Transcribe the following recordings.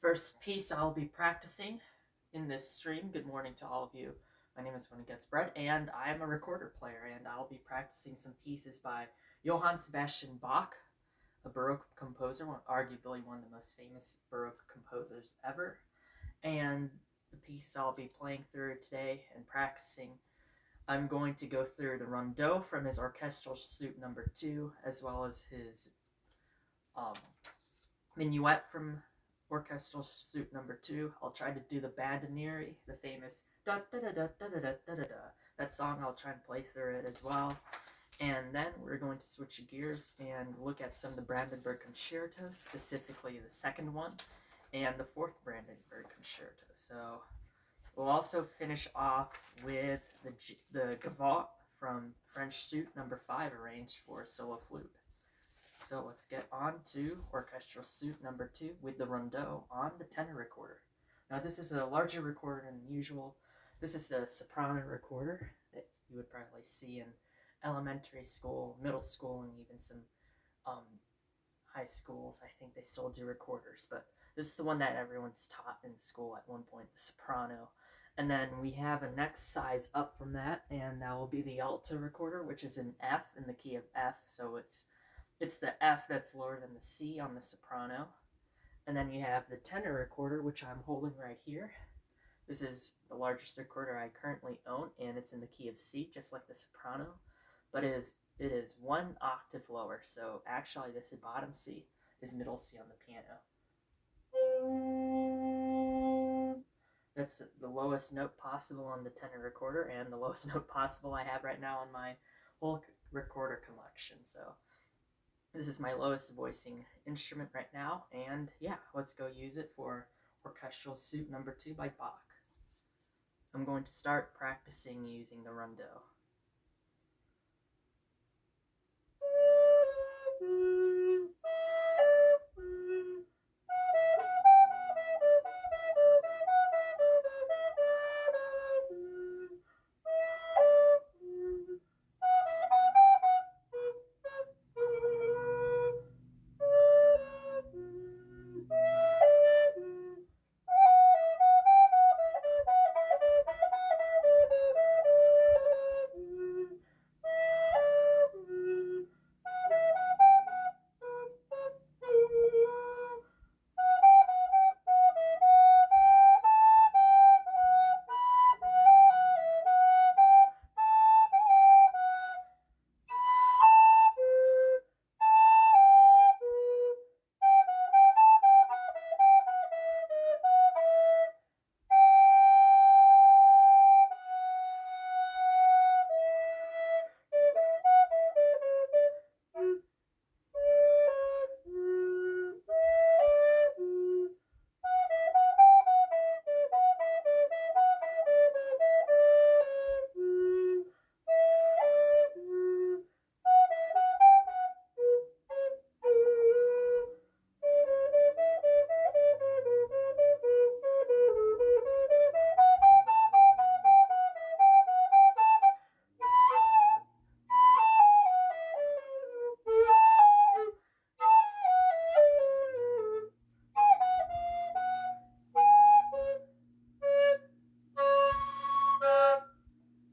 First piece I'll be practicing in this stream. Good morning to all of you. My name is When It Gets Bread, and I'm a recorder player, and I'll be practicing some pieces by Johann Sebastian Bach, a Baroque composer, arguably one of the most famous Baroque composers ever. And the piece I'll be playing through today and practicing, I'm going to go through the Rondeau from his Orchestral Suite Number 2, as well as his um, Minuet from Orchestral Suite Number 2. I'll try to do the Bandinieri, the famous da da da da da da da da da. That song, I'll try and play through it as well. And then we're going to switch gears and look at some of the Brandenburg concertos, specifically the second one and the fourth Brandenburg concerto. So we'll also finish off with the Gavotte from French Suite Number 5, arranged for solo flute. So let's get on to Orchestral Suite Number 2 with the Rondeau on the tenor recorder. Now this is a larger recorder than usual. This is the soprano recorder that you would probably see in elementary school, middle school, and even some high schools. I think they still do recorders, but this is the one that everyone's taught in school at one point, the soprano. And then we have a next size up from that, and that will be the alto recorder, which is in F, in the key of F. So it's the F that's lower than the C on the soprano. And then you have the tenor recorder, which I'm holding right here. This is the largest recorder I currently own, and it's in the key of C, just like the soprano, but it is one octave lower. So actually this is bottom C, is middle C on the piano. That's the lowest note possible on the tenor recorder, and the lowest note possible I have right now on my whole recorder collection. So this is my lowest voicing instrument right now, and yeah, let's go use it for Orchestral Suite Number 2 by Bach. I'm going to start practicing using the Rondeau.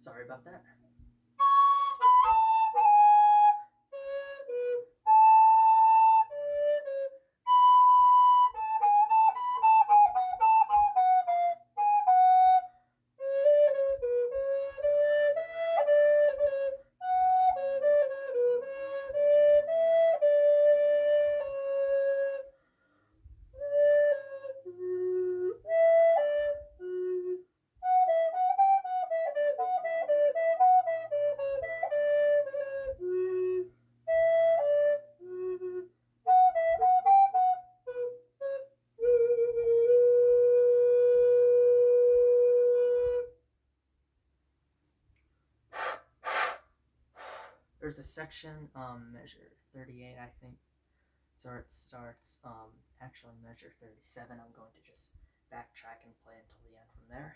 Sorry about that. There's a section, measure 38, I think. So it starts, actually measure 37. I'm going to just backtrack and play until the end from there.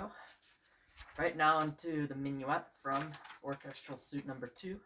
go. Right now onto the minuet from Orchestral Suite Number 2.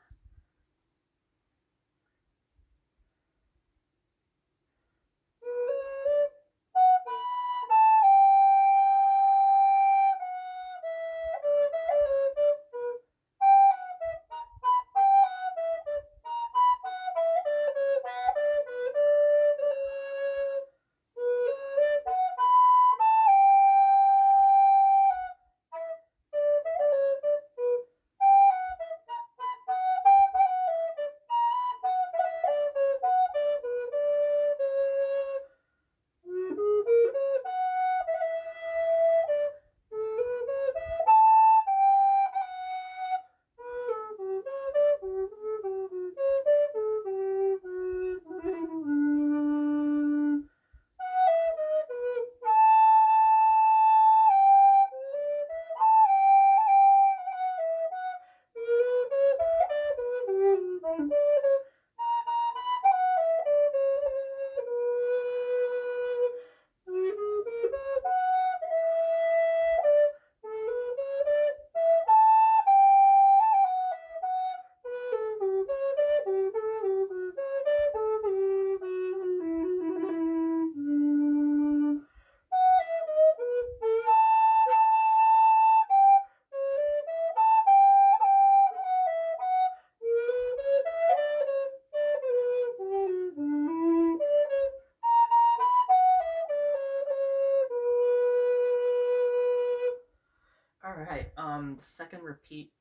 Alright, the second repeat,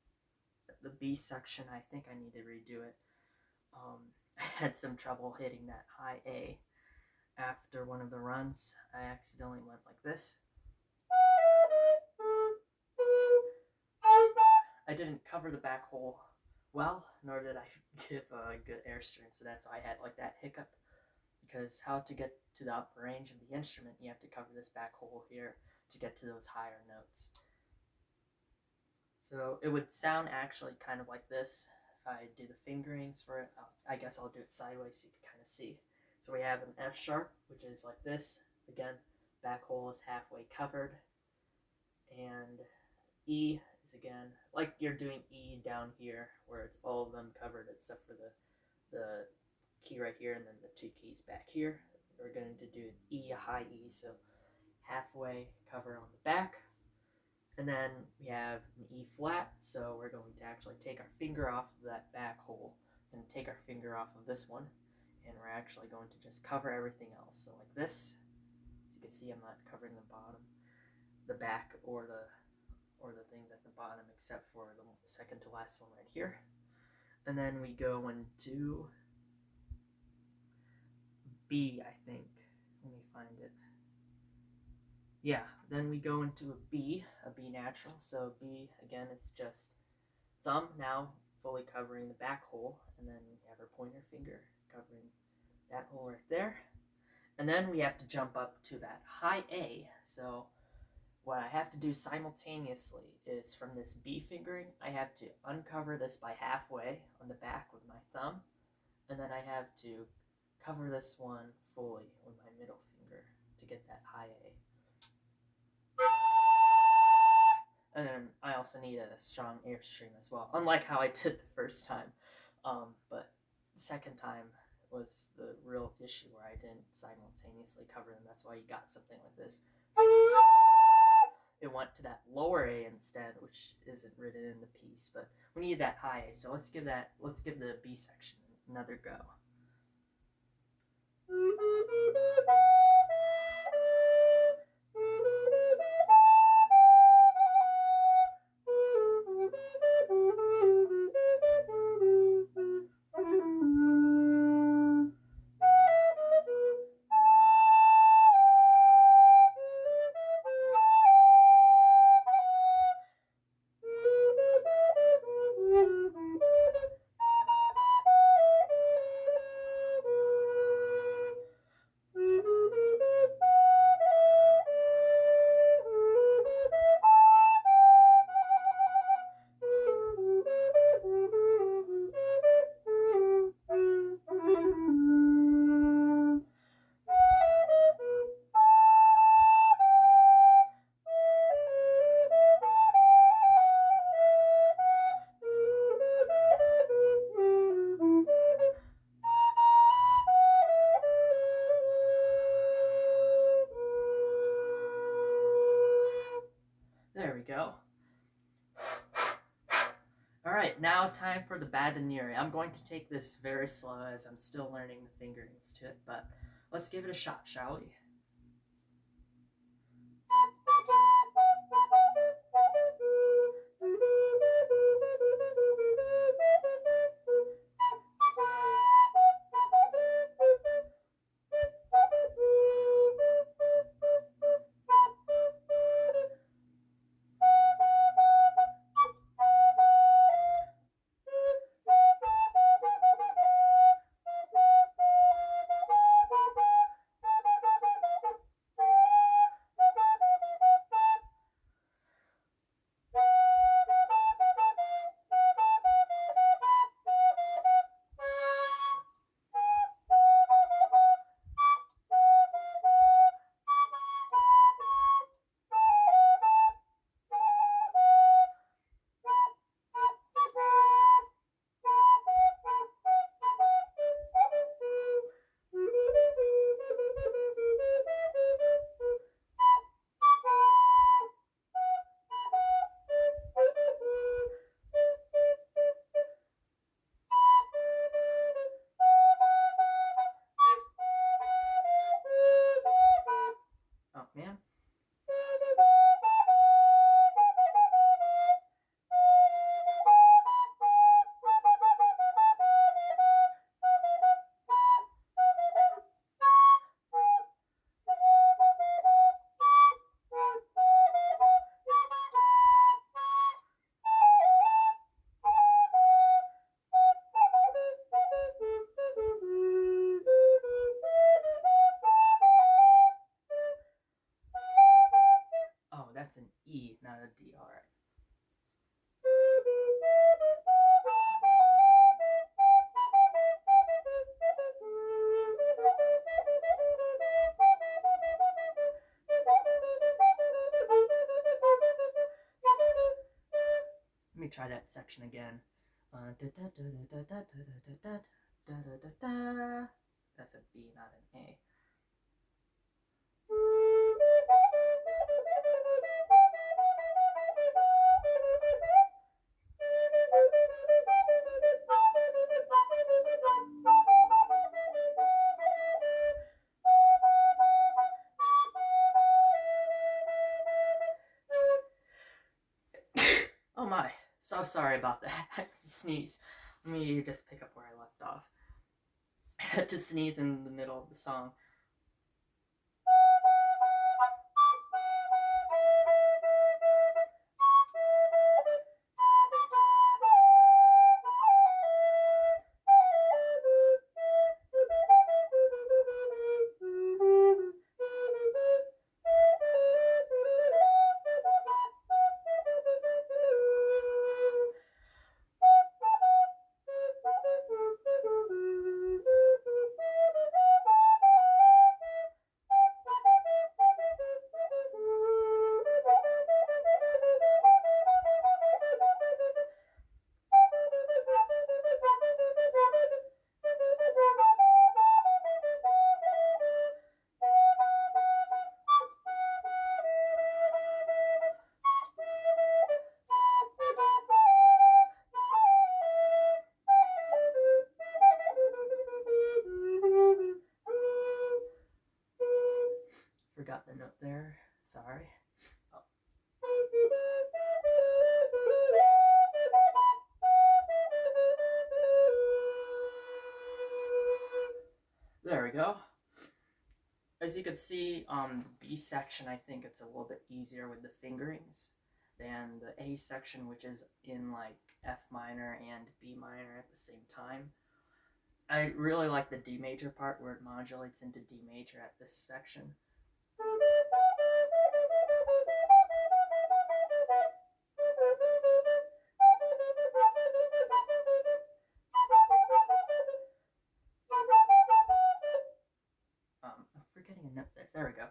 the B section, I think I need to redo it. I had some trouble hitting that high A after one of the runs. I accidentally went like this. I didn't cover the back hole well, nor did I give a good airstream, so that's why I had like that hiccup. Because how to get to the upper range of the instrument, you have to cover this back hole here to get to those higher notes. So it would sound actually kind of like this if I do the fingerings for it. I guess I'll do it sideways so you can kind of see. So we have an F sharp, which is like this. Again, back hole is halfway covered. And E is again, like you're doing E down here, where it's all of them covered except for the key right here and then the two keys back here. We're going to do an E, a high E, so halfway cover on the back. And then we have an E flat, so we're going to actually take our finger off of that back hole and take our finger off of this one, and we're actually going to just cover everything else. So like this, as you can see, I'm not covering the bottom, the back, or the things at the bottom, except for the second to last one right here. And then we go into B, I think. Let me find it. Yeah, then we go into a B natural. So B, again, it's just thumb now fully covering the back hole, and then we have our pointer finger covering that hole right there. And then we have to jump up to that high A. So what I have to do simultaneously is from this B fingering, I have to uncover this by halfway on the back with my thumb, and then I have to cover this one fully with my middle finger to get that high A. And then I also need a strong airstream as well, unlike how I did the first time. But the second time was the real issue where I didn't simultaneously cover them. That's why you got something like this. It went to that lower A instead, which isn't written in the piece, but we need that high A. So let's give the B section another go. go. Alright, now time for the Badineri. I'm going to take this very slow as I'm still learning the fingerings to it, but let's give it a shot, shall we? Oh, man. Oh, that's an E, not a D. All right. Let me try that section again. That's a B, not an A. Oh my, so sorry about that. I had to sneeze. Let me just pick up where I left off. I had to sneeze in the middle of the song. Forgot the note there. Sorry. Oh. There we go. As you can see, the B section, I think it's a little bit easier with the fingerings than the A section, which is in like F minor and B minor at the same time. I really like the D major part where it modulates into D major at this section. I'm forgetting a note there. There we go.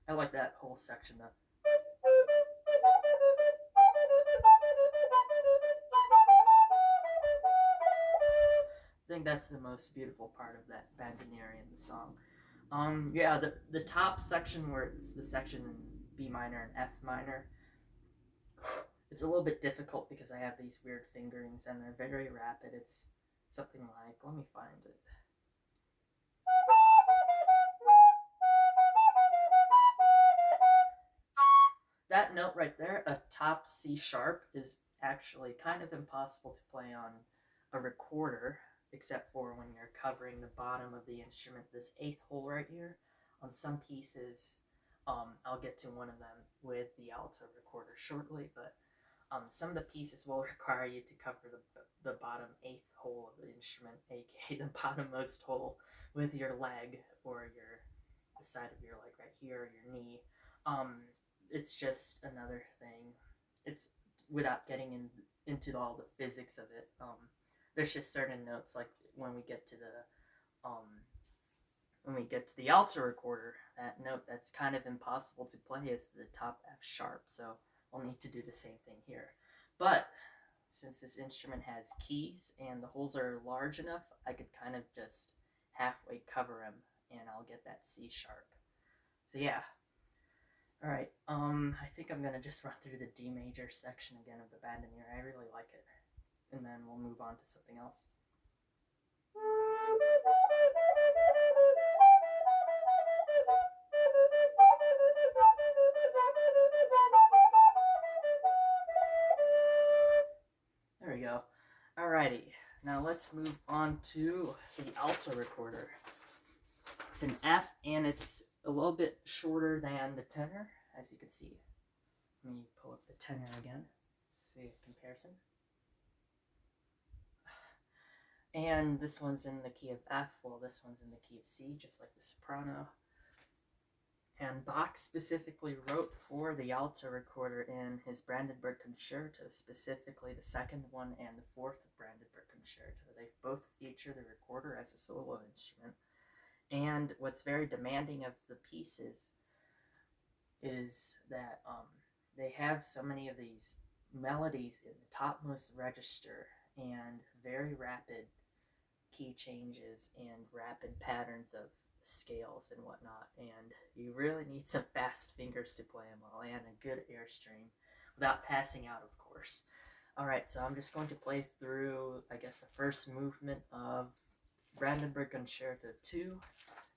I like that whole section though. I think that's the most beautiful part of that Bandineri in the song. Yeah, the top section where it's the section in B minor and F minor, it's a little bit difficult because I have these weird fingerings and they're very rapid. It's something like, let me find it. That note right there, a top C sharp, is actually kind of impossible to play on a recorder, except for when you're covering the bottom of the instrument, this eighth hole right here. On some pieces, I'll get to one of them with the alto recorder shortly, but some of the pieces will require you to cover the bottom eighth hole of the instrument, aka the bottommost hole, with your leg or the side of your leg right here, or your knee. It's just another thing. It's without getting into all the physics of it. There's just certain notes, like um, when we get to the alto recorder, that note that's kind of impossible to play is the top F sharp. So we'll need to do the same thing here. But since this instrument has keys and the holes are large enough, I could kind of just halfway cover them and I'll get that C sharp. So yeah. All right. I think I'm gonna just run through the D major section again of the bandoneer. I really like it, and then we'll move on to something else. There we go. Alrighty, now let's move on to the alto recorder. It's an F, and it's a little bit shorter than the tenor, as you can see. Let me pull up the tenor again, see a comparison. And this one's in the key of F, while this one's in the key of C, just like the soprano. And Bach specifically wrote for the alto recorder in his Brandenburg Concerto, specifically the second one and the fourth Brandenburg Concerto. They both feature the recorder as a solo instrument. And what's very demanding of the pieces is that they have so many of these melodies in the topmost register and very rapid key changes and rapid patterns of scales and whatnot, and you really need some fast fingers to play them all and a good airstream without passing out, of course. Alright, so I'm just going to play through, I guess, the first movement of Brandenburg Concerto 2,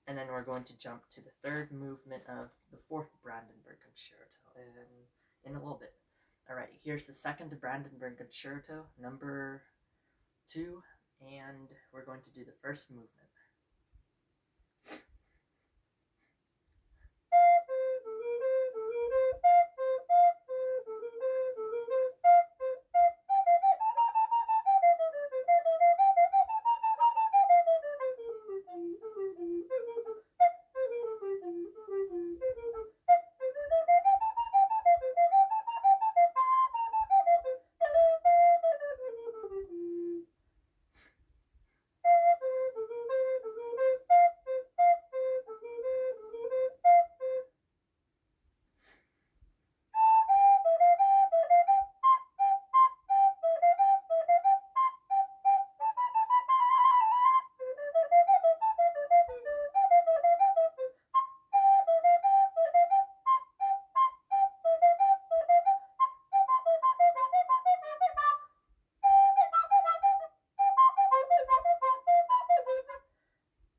and then we're going to jump to the third movement of the fourth Brandenburg Concerto in a little bit. Alright, here's the second Brandenburg Concerto, number 2, and we're going to do the first movement.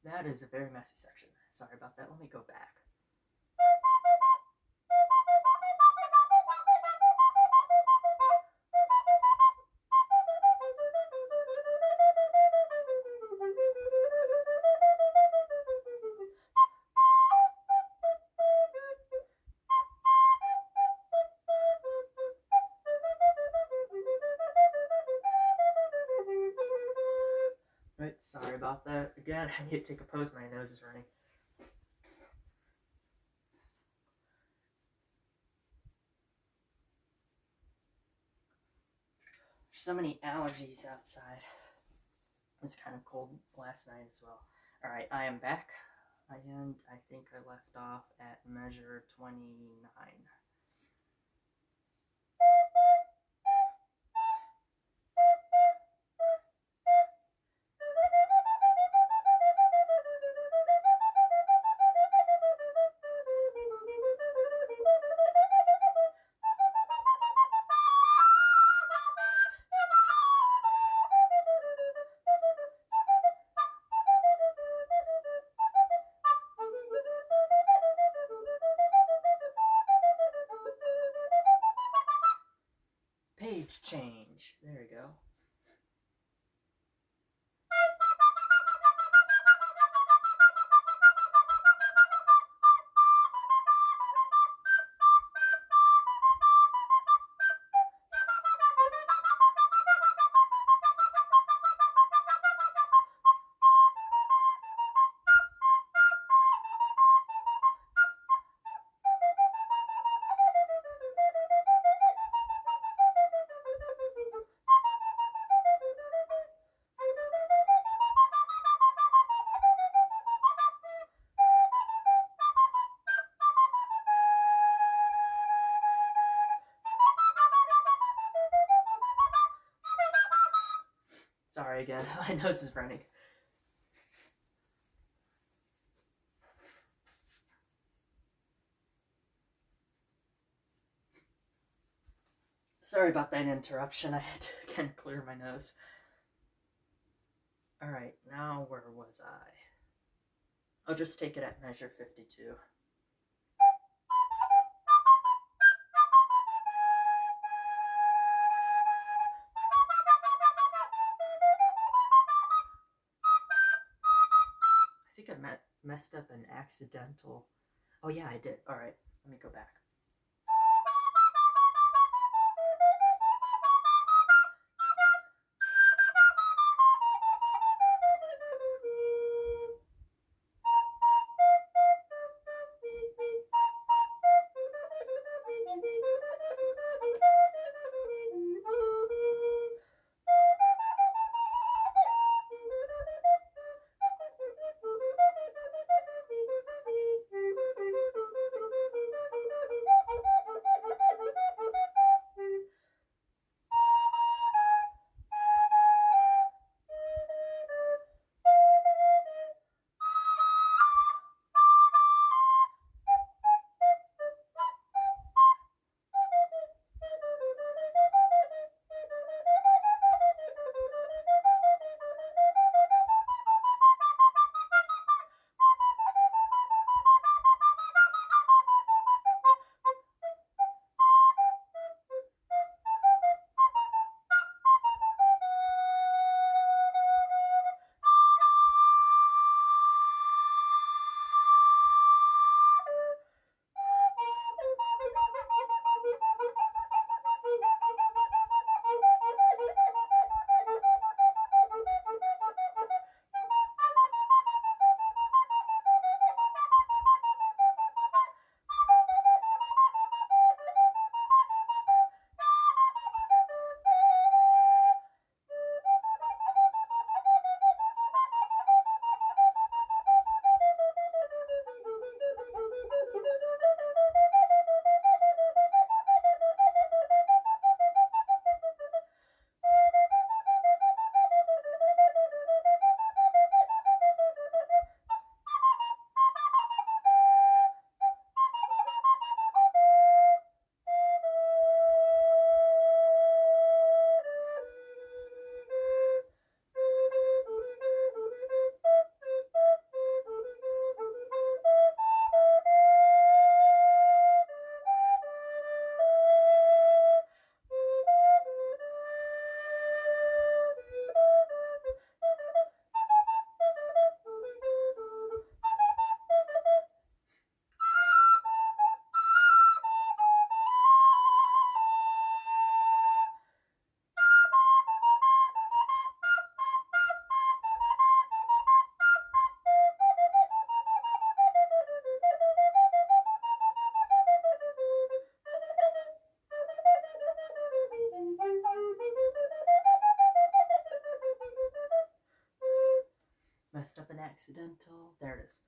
That is a very messy section. Sorry about that. Let me go back. Right, sorry about that. Again, I need to take a pose. My nose is running. There's so many allergies outside. It's kind of cold last night as well. Alright, I am back. And I think I left off at measure 29. pitch change. There we go. Sorry again, my nose is running. Sorry about that interruption. I had to again clear my nose. Alright, now where was I? I'll just take it at measure 52. I think I messed up an accidental. Oh yeah, I did. Alright, let me go back. Messed up an accidental. There it is.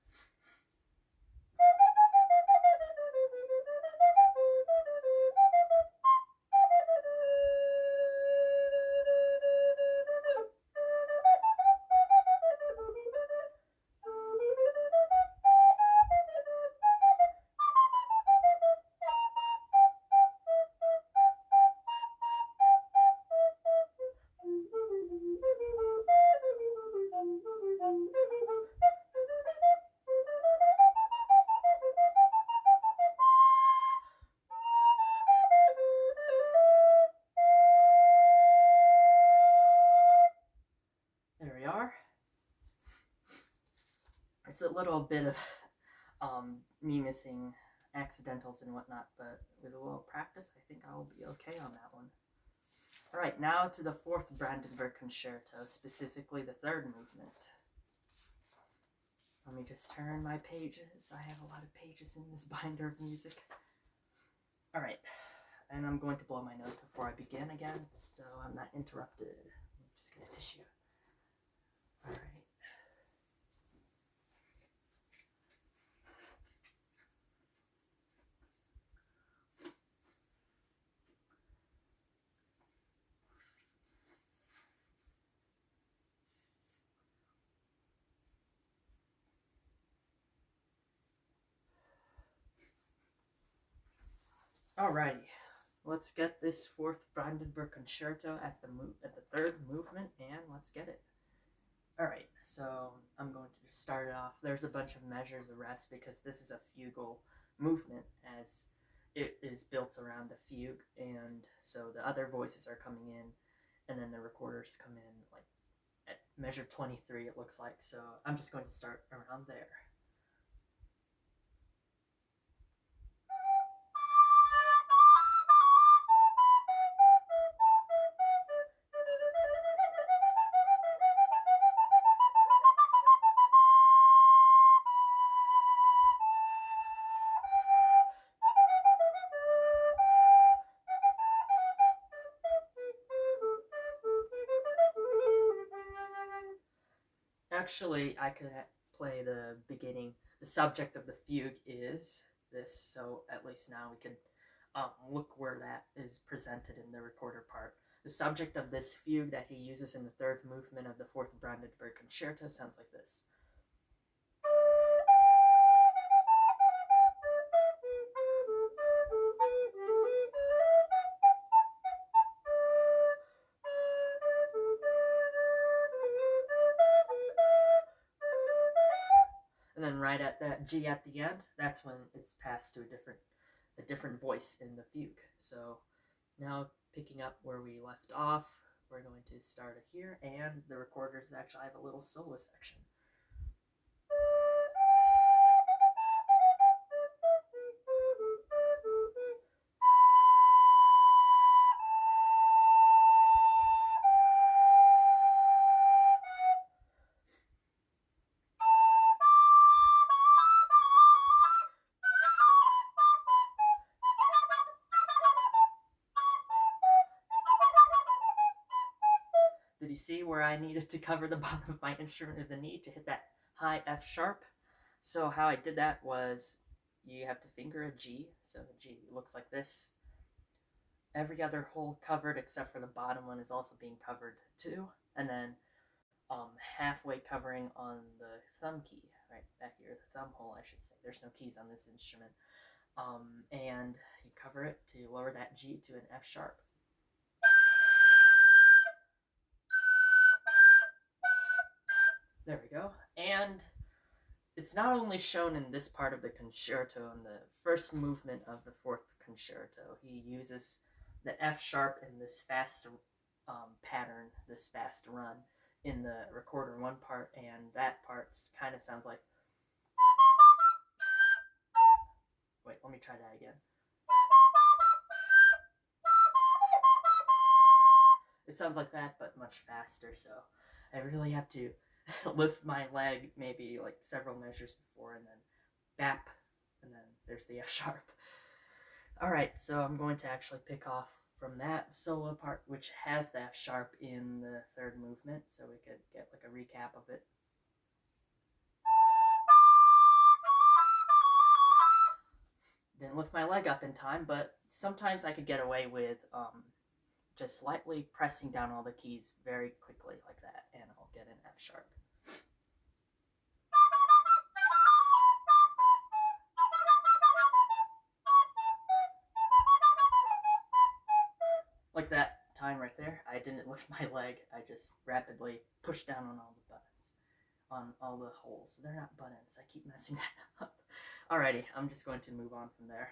It's a little bit of me missing accidentals and whatnot, but with a little practice, I think I'll be okay on that one. All right, now to the fourth Brandenburg Concerto, specifically the third movement. Let me just turn my pages. I have a lot of pages in this binder of music. All right, and I'm going to blow my nose before I begin again, so I'm not interrupted. Let me just get a tissue. All right. Alrighty, let's get this fourth Brandenburg Concerto at the third movement, and let's get it. Alright, so I'm going to just start it off. There's a bunch of measures of rest because this is a fugal movement, as it is built around the fugue, and so the other voices are coming in, and then the recorders come in like at measure 23, it looks like. So I'm just going to start around there. Actually, I could play the beginning. The subject of the fugue is this, so at least now we can look where that is presented in the recorder part. The subject of this fugue that he uses in the third movement of the fourth Brandenburg Concerto sounds like this. And then right at that G at the end, that's when it's passed to a different voice in the fugue. So now picking up where we left off, we're going to start it here, and the recorders actually have a little solo section. Did you see where I needed to cover the bottom of my instrument with the knee to hit that high F sharp? So how I did that was you have to finger a G, so the G looks like this. Every other hole covered except for the bottom one is also being covered too. And then halfway covering on the thumb key, right back here, the thumb hole I should say. There's no keys on this instrument. And you cover it to lower that G to an F sharp. There we go. And it's not only shown in this part of the concerto, in the first movement of the fourth concerto, he uses the F sharp in this fast pattern, this fast run in the recorder one part, and that part kind of sounds like. Wait, let me try that again. It sounds like that, but much faster, so I really have to lift my leg maybe like several measures before, and then bap, and then there's the F sharp. Alright, so I'm going to actually pick off from that solo part, which has the F sharp in the third movement, so we could get like a recap of it. Didn't lift my leg up in time, but sometimes I could get away with just slightly pressing down all the keys very quickly like that, and I'll get an F sharp. Like that time right there, I didn't lift my leg, I just rapidly pushed down on all the buttons, on all the holes. They're not buttons, I keep messing that up. Alrighty, I'm just going to move on from there.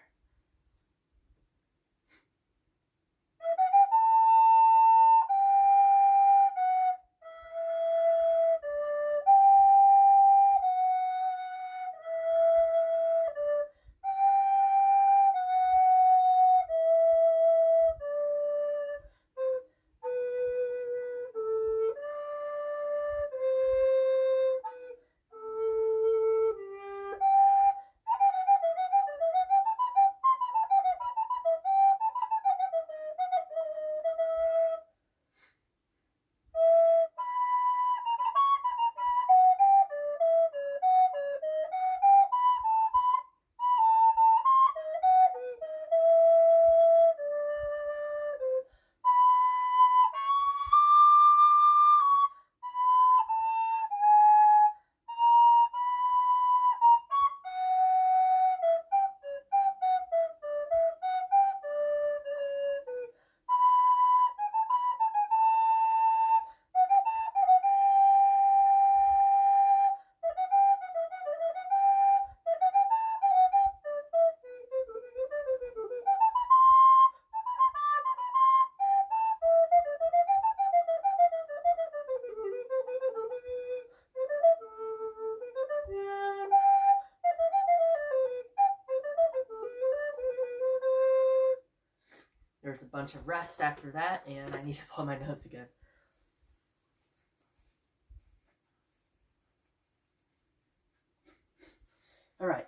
there's a bunch of rest after that, and I need to blow my nose again. Alright,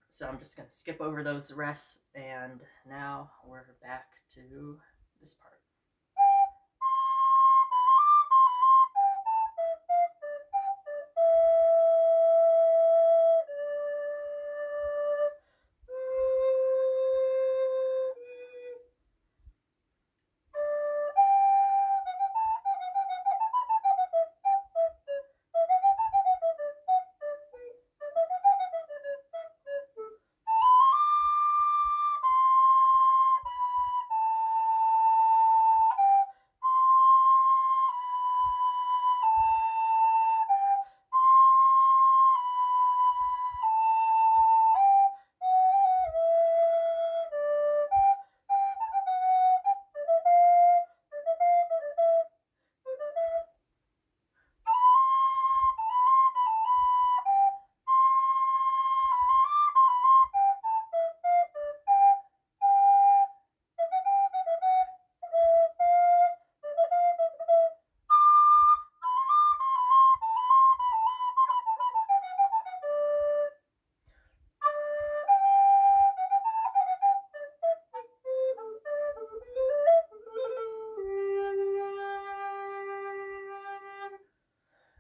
so I'm just going to skip over those rests, and now we're back to this part.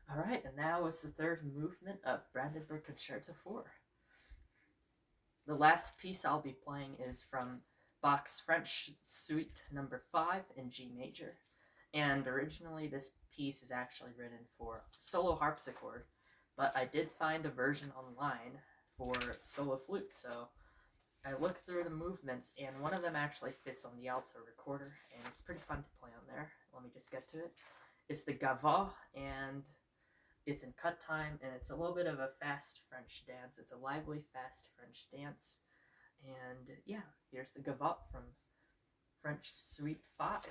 Alright, and now is the third movement of Brandenburg Concerto 4. The last piece I'll be playing is from Bach's French Suite number 5 in G major. And originally this piece is actually written for solo harpsichord, but I did find a version online for solo flute, so I looked through the movements, and one of them actually fits on the alto recorder, and it's pretty fun to play on there. Let me just get to it. It's the gavotte, and it's in cut time, and it's a little bit of a fast French dance. It's a lively, fast French dance. And yeah, here's the gavotte from French Suite 5.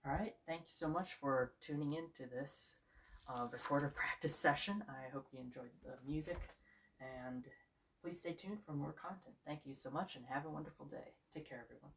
Alright, thank you so much for tuning in to this recorder practice session. I hope you enjoyed the music, And please stay tuned for more content. Thank you so much and have a wonderful day. Take care, everyone.